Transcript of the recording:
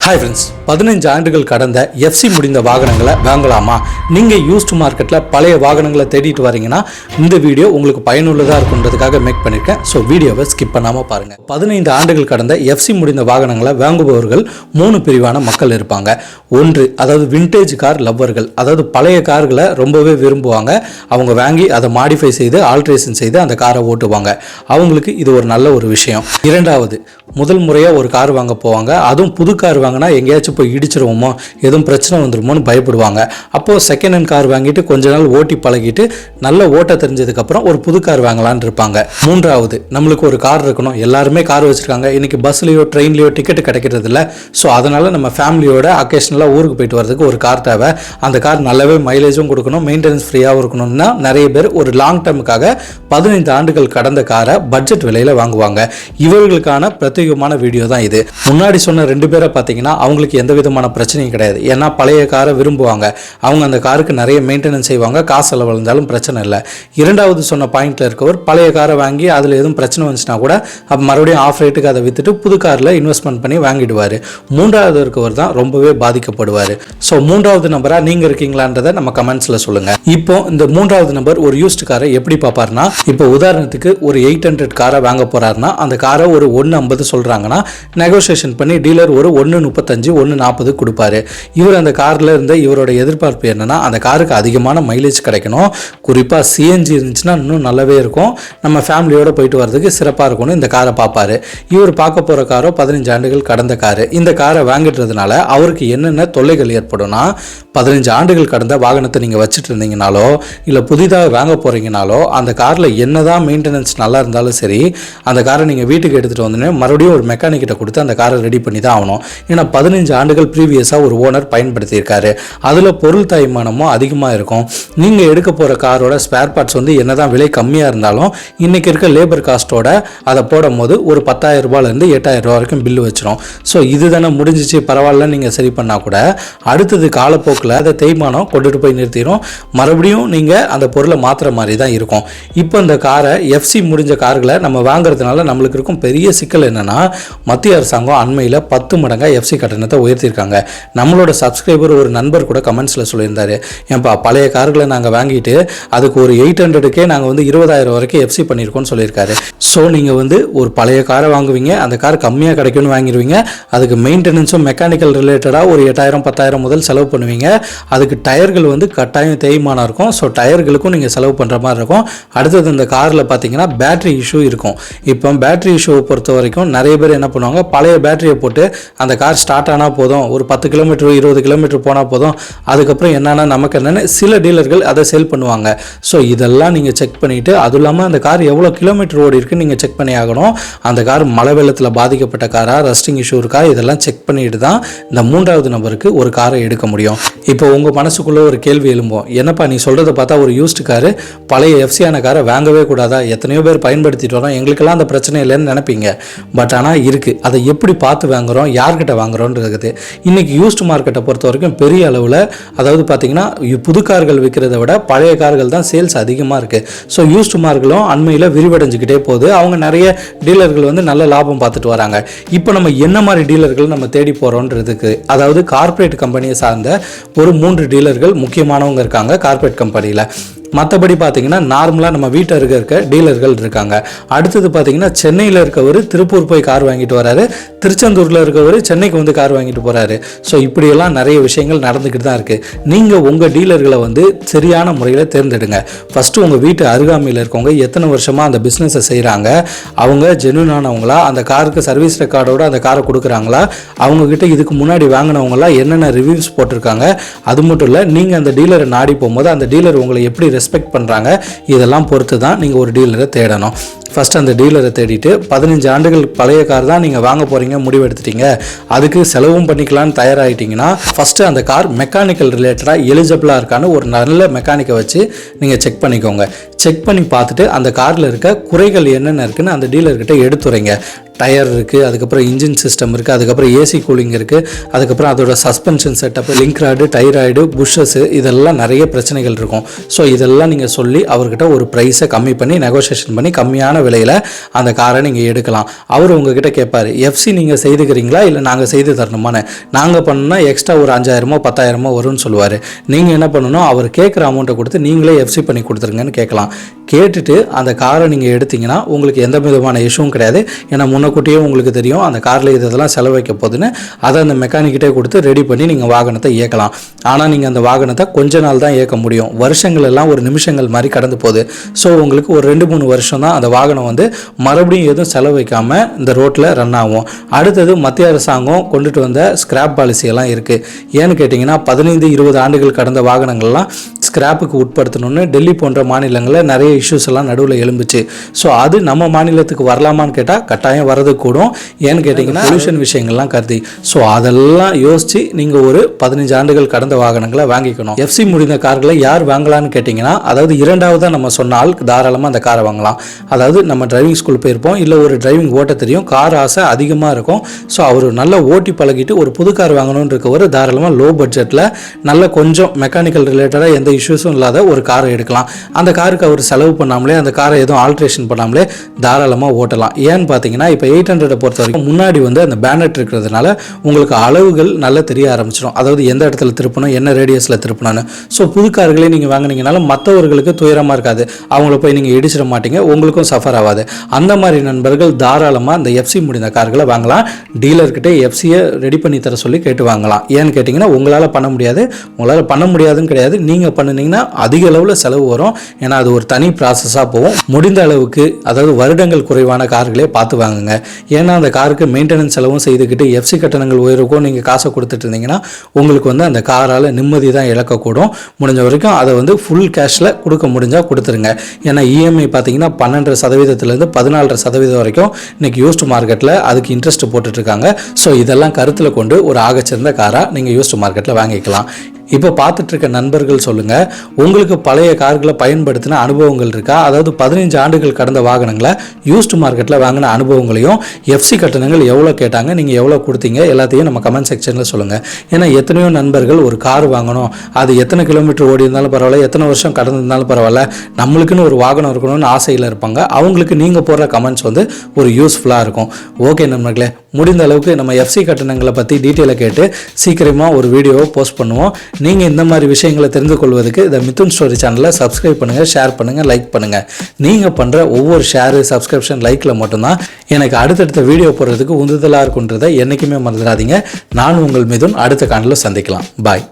Hi friends, 15 ஆண்டுகள் கடந்த FC முடிந்த வாகனங்களை வாங்கலாமா? நீங்க யூஸ்ட் மார்க்கெட்ல பழைய வாகனங்களை தேடிட்டு வரீங்கன்னா இந்த வீடியோ உங்களுக்கு பயனுள்ளதா இருக்கும்ன்றதுக்காக மேக் பண்ணிருக்கேன். ஸோ வீடியோவை ஸ்கிப் பண்ணாம பாருங்க. 15 ஆண்டுகள் கடந்த FC முடிந்த வாகனங்களை வாங்குபவர்கள் 3 பிரிவான மக்கள் இருப்பாங்க. ஒன்று, அதாவது விண்டேஜ் கார் லவ்வர்கள், அதாவது பழைய கார்களை ரொம்பவே விரும்புவாங்க. அவங்க வாங்கி அதை மாடிஃபை செய்து ஆல்ட்ரேஷன் செய்து அந்த காரை ஓட்டுவாங்க. அவங்களுக்கு இது ஒரு நல்ல ஒரு விஷயம். இரண்டாவது, முதல் முறையாக ஒரு கார் வாங்க போவாங்க. அதுவும் புது கார் வாங்கினா எங்கேயாச்சும் போய் இடிச்சிருவோமோ, எதுவும் பிரச்சனை வந்துருமோன்னு பயப்படுவாங்க. அப்போது செகண்ட் ஹேண்ட் கார் வாங்கிட்டு கொஞ்ச நாள் ஓட்டி பழகிட்டு நல்ல ஓட்ட தெரிஞ்சதுக்கப்புறம் ஒரு புது கார் வாங்கலான்னு இருப்பாங்க. மூன்றாவது, நம்மளுக்கு ஒரு கார் இருக்கணும். எல்லாருமே கார் வச்சுருக்காங்க. இன்றைக்கி பஸ்லேயோ ட்ரெயின்லேயோ டிக்கெட் கிடைக்கிறது இல்லை. ஸோ அதனால் நம்ம ஃபேமிலியோட அக்கேஷனலாக ஊருக்கு போயிட்டு வரதுக்கு ஒரு கார் தேவை. அந்த கார் நல்லாவே மைலேஜும் கொடுக்கணும், மெயின்டெனன்ஸ் ஃப்ரீயாகவும் இருக்கணும்னா நிறைய பேர் ஒரு லாங் டேர்முக்காக 15 ஆண்டுகள் கடந்த காரை பட்ஜெட் விலையில் வாங்குவாங்க. இவர்களுக்கான பிரத்யேகமான வீடியோ தான் இது. முன்னாடி சொன்ன 2 பேரை பார்த்தீங்கன்னா அவங்களுக்கு எந்த விதமான பிரச்சனையும் கிடையாது. ஏன்னா பழைய காரை விரும்புவாங்க. அவங்க அந்த காருக்கு நிறைய மெயின்டெனன்ஸ் செய்வாங்க. காசு செலவு இருந்தாலும் பிரச்சனை இல்லை. இரண்டாவது சொன்ன பாயிண்ட்ல இருக்கவர் பழைய காரை வாங்கி அதில் எதுவும் பிரச்சனை வந்துச்சுன்னா கூட அப்போ மறுபடியும் ஆஃப் ரேட்டுக்கு அதை வித்துட்டு புது காரில் இன்வெஸ்ட்மெண்ட் பண்ணி வாங்கிடுவார். மூன்றாவது இருக்கவர் தான் ரொம்பவே பாதிக்கப்படுவார். ஸோ மூன்றாவது நம்பராக நீங்கள் இருக்கீங்களான்றதை நம்ம கமெண்ட்ஸில் சொல்லுங்கள். இப்போ இந்த மூன்றாவது நம்பர் ஒரு யூஸ்டு காரை எப்படி பார்ப்பார்னா, இப்போ உதாரணத்துக்கு ஒரு 800 காரை வாங்க போறாருன்னா அந்த காரை ஒரு 150 சொல்கிறாங்கன்னா நெகோசியேஷன் பண்ணி டீலர் ஒரு 135 140 கொடுப்பாரு. இவர் அந்த காரில் இருந்த இவரோட எதிர்பார்ப்பு என்னன்னா, அந்த காருக்கு அதிகமான மைலேஜ் கிடைக்கணும், குறிப்பாக சிஎன்ஜி இருந்துச்சுன்னா இன்னும் நல்லாவே இருக்கும், நம்ம ஃபேமிலியோட போயிட்டு வரதுக்கு சிறப்பாக இருக்கும்னு இந்த காரை பார்ப்பாரு. இவர் பார்க்க போகிற காரோ 15 ஆண்டுகள் கடந்த காரு. இந்த காரை வாங்கிட்டுறதுனால அவருக்கு என்னென்ன தொல்லைகள் ஏற்படும்னா, 15 ஆண்டுகள் கடந்த வாகனத்தை நீங்கள் வச்சுட்டு இருந்தீங்கனாலோ இல்லை புதிதாக வாங்க போகிறீங்கனாலோ அந்த காரில் என்னதான் மெயின்டெனன்ஸ் நல்லா இருந்தாலும் சரி, அந்த காரை நீங்கள் வீட்டுக்கு எடுத்துகிட்டு வந்தோடனே மறுபடியும் ஒரு மெக்கானிக்கிட்ட கொடுத்து அந்த காரை ரெடி பண்ணி தான் ஆகணும். ஏன்னா 15 ஆண்டுகள் ப்ரீவியஸாக ஒரு ஓனர் பயன்படுத்தியிருக்காரு. அதில் பொருள் தாய்மானமும் அதிகமாக இருக்கும். நீங்கள் எடுக்க போகிற காரோட ஸ்பேர் பார்ட்ஸ் வந்து என்னதான் விலை கம்மியாக இருந்தாலும் இன்றைக்கி இருக்க லேபர் காஸ்ட்டோட அதை போடும் போது ஒரு 10,000 ரூபாயிலேருந்து 8,000 ரூபா வரைக்கும் பில்லு வச்சிடும். ஸோ இது தானே முடிஞ்சிச்சு, பரவாயில்ல நீங்கள் சரி பண்ணால் கூட அடுத்தது காலப்போக்கில் அதை தேய்மானம் கொண்டுட்டு போய் நிறுத்திடும். மறுபடியும் நீங்கள் அந்த பொருளை மாற்றுற மாதிரி தான் இருக்கும். இப்போ இந்த காரை FC முடிஞ்ச கார்களை நம்ம வாங்குறதுனால நம்மளுக்கு இருக்கும் பெரிய சிக்கல் என்னென்னா, மத்திய அரசாங்கம் அண்மையில் 10 மடங்காக FC கட்டணத்தை உயர்த்தியிருக்காங்க. நம்மளோட சப்ஸ்கிரைபர் ஒரு நண்பர் கூட கமெண்ட்ஸில் சொல்லியிருந்தாரு, ஏன்பா பழைய கார்களை நாங்கள் வாங்கிட்டு அதுக்கு ஒரு 800க்கே நாங்கள் வந்து 20,000 வரைக்கும் FC பண்ணியிருக்கோம்னு சொல்லியிருக்காரு. ஸோ நீங்கள் வந்து ஒரு பழைய காரை வாங்குவீங்க, அந்த கார் கம்மியாக கிடைக்கும்னு வாங்கிடுவீங்க, அதுக்கு மெயின்டெனன்ஸும் மெக்கானிக்கல் ரிலேட்டடாக ஒரு 8,000 10,000 முதல் செலவு பண்ணுவீங்க. அதுக்கு டயர்கள் வந்து கட்டாயம் தேய்மானம் இருக்கும். ஸோ டயர்களுக்கும் நீங்கள் செலவு பண்ணுற மாதிரி இருக்கும். அடுத்தது இந்த காரில் பார்த்தீங்கன்னா பேட்டரி இஷ்யூ இருக்கும். இப்போ பேட்டரி இஷ்யூவை பொறுத்த வரைக்கும் நிறைய பேர் என்ன பண்ணுவாங்க, பழைய பேட்டரியை போட்டு அந்த கார் ஸ்டார்ட் ஆனால் போதும், ஒரு 10 கிலோமீட்டர் 20 கிலோமீட்டர் போனால் போதும், அதுக்கப்புறம் என்னென்னா நமக்கு என்னென்னு சில டீலர்கள் அதை சேல் பண்ணுவாங்க. ஸோ இதெல்லாம் நீங்கள் செக் பண்ணிவிட்டு, அதுவும் இல்லாமல் அந்த கார் எவ்வளோ கிலோமீட்டர் ஓடி இருக்குன்னு நீங்கள் செக் பண்ணி ஆகணும். அந்த கார் மழை வெள்ளத்தில் பாதிக்கப்பட்ட காரா, ரஸ்டிங் இஷ்யூ இருக்கா, இதெல்லாம் செக் பண்ணிட்டு தான் இந்த மூன்றாவது நபருக்கு ஒரு காரை எடுக்க முடியும். இப்போ உங்கள் மனசுக்குள்ளே ஒரு கேள்வி எழும்போம், என்னப்பா நீ சொல்கிறத பார்த்தா ஒரு யூஸ்டு காரு பழைய எஃப்சியான காரை வாங்கவே கூடாதா, எத்தனையோ பேர் பயன்படுத்திட்டு வரோம், எங்களுக்கெல்லாம் அந்த பிரச்சனை இல்லைன்னு நினைப்பீங்க. பட் ஆனால் இருக்குது. அதை எப்படி பார்த்து வாங்குகிறோம், யார்கிட்ட வாங்குகிறோன்றது. இன்றைக்கி யூஸ்டு மார்க்கெட்டை பொறுத்த வரைக்கும் பெரிய அளவில், அதாவது பார்த்திங்கன்னா புது கார்கள் விற்கிறத விட பழைய கார்கள் தான் சேல்ஸ் அதிகமாக இருக்குது. ஸோ யூஸ்டு மார்க்கெட்டும் அண்மையில் விரிவடைஞ்சிக்கிட்டே போகுது. அவங்க நிறைய டீலர்கள் வந்து நல்ல லாபம் பார்த்துட்டு வராங்க. இப்போ நம்ம என்ன மாதிரி டீலர்கள் நம்ம தேடி போகிறோன்றதுக்கு, அதாவது கார்ப்பரேட் கம்பெனியை சார்ந்த ஒரு 3 டீலர்கள் முக்கியமானவங்க இருக்காங்க கார்ப்பரேட் கம்பெனியில். மற்றபடி பார்த்தீங்கன்னா நார்மலாக நம்ம வீட்டில் இருக்க டீலர்கள் இருக்காங்க. அடுத்தது பார்த்தீங்கன்னா சென்னையில் இருக்கவர் திருப்பூர் போய் கார் வாங்கிட்டு வராரு, திருச்செந்தூரில் இருக்கவர் சென்னைக்கு வந்து கார் வாங்கிட்டு போகிறாரு. ஸோ இப்படியெல்லாம் நிறைய விஷயங்கள் நடந்துக்கிட்டு தான் இருக்குது. நீங்கள் உங்கள் டீலர்களை வந்து சரியான முறையில் தேர்ந்தெடுங்க. ஃபஸ்ட்டு உங்கள் வீட்டு அருகாமையில் இருக்கவங்க எத்தனை வருஷமாக அந்த பிஸ்னஸை செய்கிறாங்க, அவங்க ஜென்யூனானவங்களா, அந்த காருக்கு சர்வீஸ் ரெக்கார்டோடு அந்த காரை கொடுக்குறாங்களா, அவங்கக்கிட்ட இதுக்கு முன்னாடி வாங்கினவங்களாம் என்னென்ன ரிவ்யூஸ் போட்டிருக்காங்க, அது மட்டும் இல்லை நீங்கள் அந்த டீலரை நாடி போகும்போது அந்த டீலர் உங்களை எப்படி ரெஸ்பெக்ட் பண்ணுறாங்க, இதெல்லாம் பொறுத்து தான் நீங்கள் ஒரு டீலரை தேடணும். ஃபஸ்ட் அந்த டீலரை தேடிட்டு 15 ஆண்டுகள் பழைய கார் தான் நீங்கள் வாங்க போகிறீங்க முடிவு எடுத்துட்டீங்க, அதுக்கு செலவும் பண்ணிக்கலான்னு தயாராகிட்டிங்கன்னா ஃபஸ்ட்டு அந்த கார் மெக்கானிக்கல் ரிலேட்டடாக எலிஜிபிளாக இருக்கான்னு ஒரு நல்ல மெக்கானிக்கை வச்சு நீங்கள் செக் பண்ணிக்கோங்க. செக் பண்ணி பார்த்துட்டு அந்த காரில் இருக்க குறைகள் என்னென்ன இருக்குன்னு அந்த டீலர்கிட்ட எடுத்துறீங்க. டயர் இருக்குது, அதுக்கப்புறம் இன்ஜின் சிஸ்டம் இருக்குது, அதுக்கப்புறம் ஏசி கூலிங் இருக்குது, அதுக்கப்புறம் அதோட suspension setup, link rod, thyroid, pushes, இதெல்லாம் நிறைய பிரச்சனைகள் இருக்கும். ஸோ இதெல்லாம் நீங்கள் சொல்லி அவர்கிட்ட ஒரு ப்ரைஸை கம்மி பண்ணி நெகோசியேஷன் பண்ணி கம்மியான விலையில் அந்த காரை நீங்கள் எடுக்கலாம். அவர் உங்ககிட்ட கேட்பார், எஃப்சி நீங்கள் செய்துக்கிறீங்களா இல்லை நாங்கள் செய்து தரணுமான்னு. நாங்கள் பண்ணோன்னா எக்ஸ்ட்ரா ஒரு 5000 10,000 வரும்னு சொல்லுவார். நீங்கள் என்ன பண்ணணும், அவர் கேட்குற அமௌண்ட்டை கொடுத்து நீங்களே எஃப்சி பண்ணி கொடுத்துருங்கன்னு கேட்கலாம். கேட்டுட்டு அந்த காரை நீங்கள் எடுத்தீங்கன்னா உங்களுக்கு எந்த விதமான இஷ்யூவும் கிடையாது. ஏன்னா முன்னக்கூட்டியே உங்களுக்கு தெரியும் அந்த காரில் இதெல்லாம் செலவைக்க போகுதுன்னு. அதை அந்த மெக்கானிக்கிட்டே கொடுத்து ரெடி பண்ணி நீங்கள் வாகனத்தை இயக்கலாம். ஆனால் நீங்கள் அந்த வாகனத்தை கொஞ்ச நாள் தான் இயக்க முடியும். வருஷங்கள் எல்லாம் ஒரு நிமிஷங்கள் மாதிரி கடந்து போகுது. ஸோ உங்களுக்கு ஒரு 2-3 வருஷம் தான் அந்த வாகனம் வந்து மறுபடியும் எதுவும் செலவைக்காமல் இந்த ரோட்டில் ரன் ஆகும். அடுத்தது மத்திய அரசாங்கம் கொண்டுட்டு வந்த ஸ்கிராப் பாலிசியெல்லாம் இருக்குது. ஏன்னு கேட்டிங்கன்னா 15-20 ஆண்டுகள் கடந்த வாகனங்கள்லாம் ஸ்கிராப்புக்கு உட்படுத்தணும்னு டெல்லி போன்ற மாநிலங்களில் நிறைய இஷ்யூஸ் எல்லாம் நடுவில் எழும்புச்சு. ஸோ அது நம்ம மாநிலத்துக்கு வரலாமான்னு கேட்டால் கட்டாயம் வரது கூடும். ஏன்னு கேட்டிங்கன்னா பொல்யூஷன் விஷயங்கள்லாம் கருதி. ஸோ அதெல்லாம் யோசித்து நீங்கள் ஒரு 15 ஆண்டுகள் கடந்த வாகனங்களை வாங்கிக்கணும். எஃப்சி முடிந்த கார்களை யார் வாங்கலான்னு கேட்டிங்கன்னா, அதாவது இரண்டாவதாக நம்ம சொன்னால் தாராளமாக அந்த காரை வாங்கலாம். அதாவது நம்ம டிரைவிங் ஸ்கூல் போயிருப்போம், இல்லை ஒரு டிரைவிங் ஓட்ட தெரியும், கார் ஆசை அதிகமாக இருக்கும். ஸோ அவர் நல்லா ஓட்டி பழகிட்டு ஒரு புது கார் வாங்கணும்னு இருக்கவர் தாராளமாக லோ பட்ஜெட்டில் நல்ல கொஞ்சம் மெக்கானிக்கல் ரிலேட்டடாக எந்த இஷ்யூஸும் இல்லாத ஒரு காரை எடுக்கலாம். அந்த காருக்கு அவர் செலவு பண்ணாமலே, அந்த காரை எதுவும் ஆல்ட்ரேஷன் பண்ணாமலே தாராளமாக ஓட்டலாம். ஏன்னு பார்த்தீங்கன்னா இப்போ 800 பொறுத்த வரைக்கும் முன்னாடி வந்து அந்த பேனட் இருக்கிறதுனால உங்களுக்கு அளவுகள் நல்லா தெரிய ஆரம்பிச்சிடும். அதாவது எந்த இடத்துல திருப்பணும், என்ன ரேடியஸில் திருப்பணும்னு. ஸோ புது கார்களே நீங்கள் வாங்கினீங்கனாலும் மற்றவர்களுக்கு துயரமாக இருக்காது. அவங்கள போய் நீங்கள் இடிச்சிட மாட்டீங்க, உங்களுக்கும் சஃபர் ஆகாது. அந்த மாதிரி நண்பர்கள் தாராளமாக இந்த எஃப்சி முடிந்த கார்களை வாங்கலாம். டீலர்கிட்ட எஃப்சியை ரெடி பண்ணி தர சொல்லி கேட்டு வாங்கலாம். ஏன்னு கேட்டிங்கன்னா உங்களால் பண்ண முடியாதுன்னு கிடையாது. நீங்கள் பண்ணினீங்கன்னா அதிக அளவில் செலவு வரும். ஏன்னா அது ஒரு தனி ப்ராசஸாக போகும். முடிந்த அளவுக்கு அதாவது வருடங்கள் குறைவான கார்களே பார்த்து வாங்குங்க. ஏன்னா அந்த காருக்கு மெயின்டெனன்ஸ் செலவும் செய்துக்கிட்டு எஃப்சி கட்டணங்கள் உயர்வுக்கும் நீங்கள் காசை கொடுத்துட்டு இருந்தீங்கன்னா உங்களுக்கு வந்து அந்த காரால் நிம்மதி தான் இழக்கக்கூடும். முடிஞ்ச வரைக்கும் அதை வந்து ஃபுல் கேஷில் கொடுக்க முடிஞ்சால் கொடுத்துருங்க. ஏன்னா இஎம்ஐ பார்த்தீங்கன்னா 12% 14% வரைக்கும் இன்னைக்கு யூஸ்டு மார்க்கெட்டில் அதுக்கு இன்ட்ரெஸ்ட் போட்டுட்ருக்காங்க. ஸோ இதெல்லாம் கருத்தில் கொண்டு ஒரு ஆகச்சிறந்த காராக நீங்கள் யூஸ்டு மார்க்கெட்டில் வாங்கிக்கலாம். இப்போ பார்த்துட்டு இருக்க நண்பர்கள் சொல்லுங்கள், உங்களுக்கு பழைய கார்களை பயன்படுத்தின அனுபவங்கள் இருக்கா? அதாவது 15 ஆண்டுகள் கடந்த வாகனங்களை யூஸ்டு மார்க்கெட்டில் வாங்கின அனுபவங்களையும் எஃப்சி கட்டணங்கள் எவ்வளோ கேட்டாங்க, நீங்கள் எவ்வளோ கொடுத்தீங்க, எல்லாத்தையும் நம்ம கமெண்ட் செக்ஷனில் சொல்லுங்கள். ஏன்னா எத்தனையோ நண்பர்கள் ஒரு கார் வாங்கணும், அது எத்தனை கிலோமீட்டர் ஓடி இருந்தாலும் பரவாயில்ல, எத்தனை வருஷம் கடந்திருந்தாலும் பரவாயில்ல, நம்மளுக்குன்னு ஒரு வாகனம் இருக்கணும்னு ஆசையில் இருப்பாங்க. அவங்களுக்கு நீங்கள் போடுற கமெண்ட்ஸ் வந்து ஒரு யூஸ்ஃபுல்லாக இருக்கும். ஓகே நண்பர்களே, முடிந்த அளவுக்கு நம்ம எஃப்சி கட்டணங்களை பற்றி டீட்டெயிலை கேட்டு சீக்கிரமாக ஒரு வீடியோவை போஸ்ட் பண்ணுவோம். நீங்கள் இந்த மாதிரி விஷயங்களை தெரிந்து கொள்வதற்கு இந்த மிதுன் ஸ்டோரி சேனலை சப்ஸ்கிரைப் பண்ணுங்கள், ஷேர் பண்ணுங்கள், லைக் பண்ணுங்கள். நீங்கள் பண்ணுற ஒவ்வொரு ஷேரு, சப்ஸ்கிரிப்ஷன், லைக்கில் மட்டும்தான் எனக்கு அடுத்தடுத்த வீடியோ போடுறதுக்கு உந்துதலாக இருக்குன்றதை என்றைக்குமே மறந்துடாதீங்க. நான் உங்கள் மிதுன். அடுத்த காணொளியில் சந்திக்கலாம். பாய்.